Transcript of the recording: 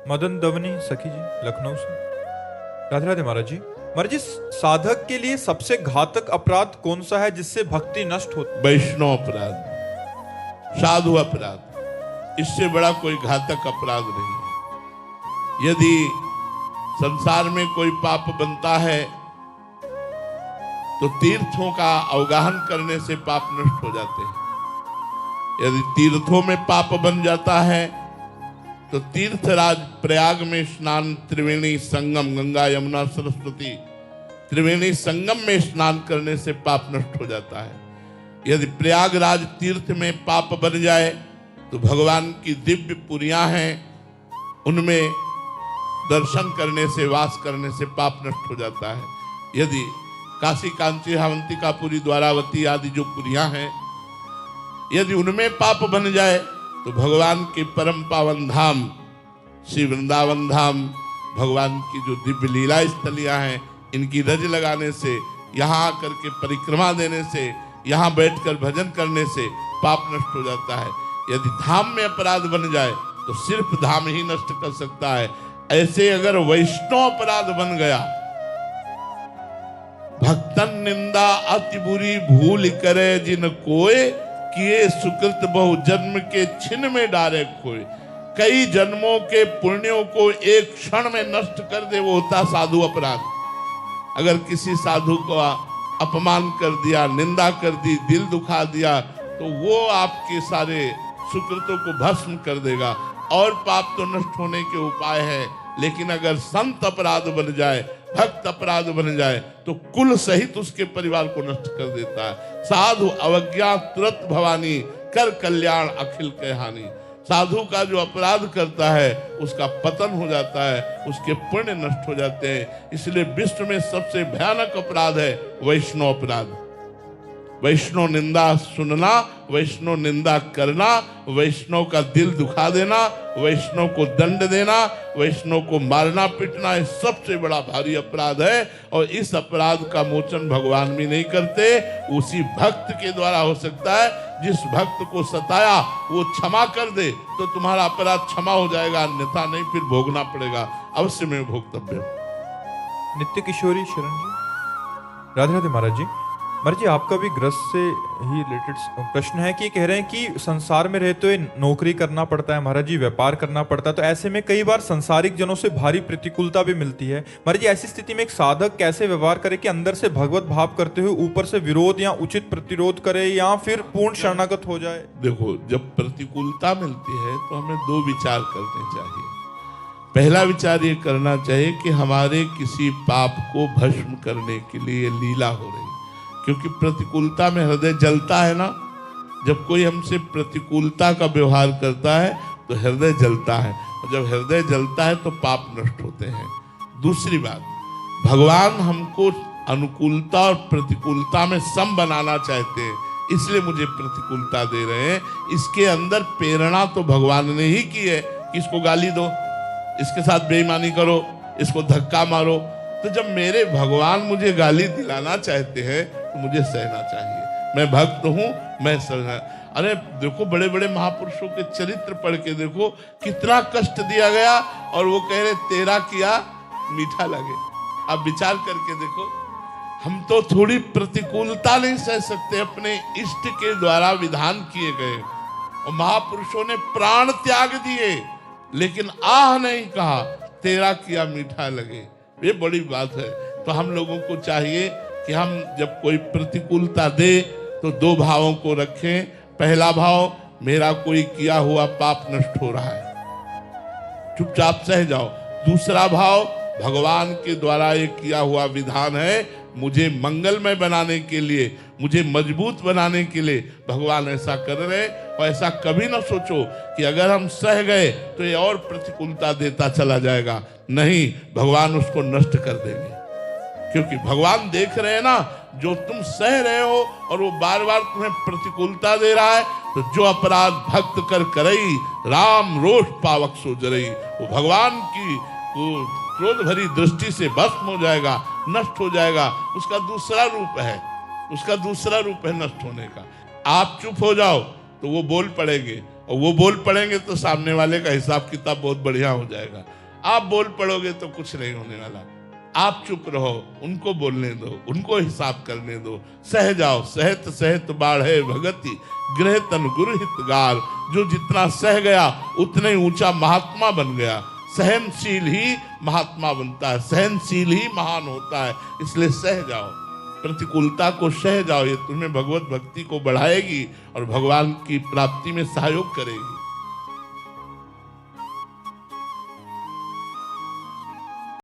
मदन दवनी सखी जी लखनऊ से। राधे राधे महाराज जी। महाराज जी, साधक के लिए सबसे घातक अपराध कौन सा है जिससे भक्ति नष्ट होती? वैष्णव अपराध, साधु अपराध, इससे बड़ा कोई घातक अपराध नहीं है। यदि संसार में कोई पाप बनता है तो तीर्थों का अवगाहन करने से पाप नष्ट हो जाते हैं। यदि तीर्थों में पाप बन जाता है तो तीर्थराज प्रयाग में स्नान, त्रिवेणी संगम, गंगा यमुना सरस्वती त्रिवेणी संगम में स्नान करने से पाप नष्ट हो जाता है। यदि प्रयागराज तीर्थ में पाप बन जाए तो भगवान की दिव्य पुरियां हैं, उनमें दर्शन करने से, वास करने से पाप नष्ट हो जाता है। यदि काशी कांची अवंतिकापुरी द्वारावती आदि जो पुरियां हैं, यदि उनमें पाप बन जाए तो भगवान के परम पावन धाम श्री वृंदावन धाम, भगवान की जो दिव्य लीला स्थलियां हैं, इनकी रज लगाने से, यहाँ आकर के परिक्रमा देने से, यहाँ बैठकर भजन करने से पाप नष्ट हो जाता है। यदि धाम में अपराध बन जाए तो सिर्फ धाम ही नष्ट कर सकता है। ऐसे अगर वैष्णव अपराध बन गया, भक्तन निंदा अति बुरी भूल करे जिन कोय, किए सुकृत बहु जन्म के छिन में डारे खोए। कई जन्मों के पुण्यों को एक क्षण में नष्ट कर दे, वो होता साधु अपराध। अगर किसी साधु को अपमान कर दिया, निंदा कर दी, दिल दुखा दिया, तो वो आपके सारे सुकृतों को भस्म कर देगा। और पाप तो नष्ट होने के उपाय है, लेकिन अगर संत अपराध बन जाए, भक्त अपराध बन जाए, तो कुल सहित उसके परिवार को नष्ट कर देता है। साधु अवज्ञा तुरंत भवानी, कर कल्याण अखिल के हानि। साधु का जो अपराध करता है उसका पतन हो जाता है, उसके पुण्य नष्ट हो जाते हैं। इसलिए विश्व में सबसे भयानक अपराध है वैष्णव अपराध। वैष्णव निंदा सुनना, वैष्णव निंदा करना, वैष्णव का दिल दुखा देना, वैष्णव को दंड देना, वैष्णव को मारना पीटना, ये सबसे बड़ा भारी अपराध है। और इस अपराध का मोचन भगवान भी नहीं करते, उसी भक्त के द्वारा हो सकता है। जिस भक्त को सताया वो क्षमा कर दे तो तुम्हारा अपराध क्षमा हो जाएगा, अन्यथा नहीं, फिर भोगना पड़ेगा, अवश्य में भोगतव्य। नित्य किशोरी शरण जी। राधे राधे महाराज जी। महाराज जी, आपका भी ग्रस्त से ही रिलेटेड प्रश्न है कि कह रहे हैं कि संसार में रहते हुए नौकरी करना पड़ता है महाराज जी, व्यापार करना पड़ता है, तो ऐसे में कई बार संसारिक जनों से भारी प्रतिकूलता भी मिलती है। महाराज जी, ऐसी स्थिति में एक साधक कैसे व्यवहार करे कि अंदर से भगवत भाव करते हुए ऊपर से विरोध या उचित प्रतिरोध करे या फिर पूर्ण शरणागत हो जाए? देखो, जब प्रतिकूलता मिलती है तो हमें दो विचार करने चाहिए। पहला विचार ये करना चाहिए कि हमारे किसी पाप को भस्म करने के लिए लीला हो रही, क्योंकि प्रतिकूलता में हृदय जलता है ना। जब कोई हमसे प्रतिकूलता का व्यवहार करता है तो हृदय जलता है, और जब हृदय जलता है तो पाप नष्ट होते हैं। दूसरी बात, भगवान हमको अनुकूलता और प्रतिकूलता में सम बनाना चाहते हैं, इसलिए मुझे प्रतिकूलता दे रहे हैं। इसके अंदर प्रेरणा तो भगवान ने ही की है कि इसको गाली दो, इसके साथ बेईमानी करो, इसको धक्का मारो। तो जब मेरे भगवान मुझे गाली दिलाना चाहते हैं तो मुझे सहना चाहिए। मैं भक्त हूं, मैं सहना। अरे देखो, बड़े बड़े महापुरुषों के चरित्र पढ़ के देखो, कितना कष्ट दिया गया और वो कह रहे तेरा किया मीठा लगे। अब विचार करके देखो, हम तो थोड़ी प्रतिकूलता नहीं सह सकते, अपने इष्ट के द्वारा विधान किए गए, और महापुरुषों ने प्राण त्याग दिए लेकिन आह नहीं कहा, तेरा किया मीठा लगे। ये बड़ी बात है। तो हम लोगों को चाहिए कि हम जब कोई प्रतिकूलता दे तो दो भावों को रखें। पहला भाव, मेरा कोई किया हुआ पाप नष्ट हो रहा है, चुपचाप सह जाओ। दूसरा भाव, भगवान के द्वारा ये किया हुआ विधान है, मुझे मंगलमय बनाने के लिए, मुझे मजबूत बनाने के लिए भगवान ऐसा कर रहे। और ऐसा कभी ना सोचो कि अगर हम सह गए तो ये और प्रतिकूलता देता चला जाएगा। नहीं, भगवान उसको नष्ट कर देंगे, क्योंकि भगवान देख रहे हैं ना, जो तुम सह रहे हो और वो बार बार तुम्हें प्रतिकूलता दे रहा है, तो जो अपराध भक्त कर करई, राम रोष पावक सो जरई। वो भगवान की वो क्रोध भरी दृष्टि से भस्म हो जाएगा, नष्ट हो जाएगा। उसका दूसरा रूप है, उसका दूसरा रूप है नष्ट होने का। आप चुप हो जाओ तो वो बोल पड़ेंगे, और वो बोल पड़ेंगे तो सामने वाले का हिसाब किताब बहुत बढ़िया हो जाएगा। आप बोल पड़ोगे तो कुछ नहीं होने वाला। आप चुप रहो, उनको बोलने दो, उनको हिसाब करने दो। सह जाओ, सहत सहत बाढ़े भगति, गृह तन गुरु हितगार। जो जितना सह गया उतना ही ऊंचा महात्मा बन गया। सहनशील ही महात्मा बनता है, सहनशील ही महान होता है। इसलिए सह जाओ, प्रतिकूलता को सह जाओ। ये तुम्हें भगवत भक्ति को बढ़ाएगी और भगवान की प्राप्ति में सहयोग करेगी।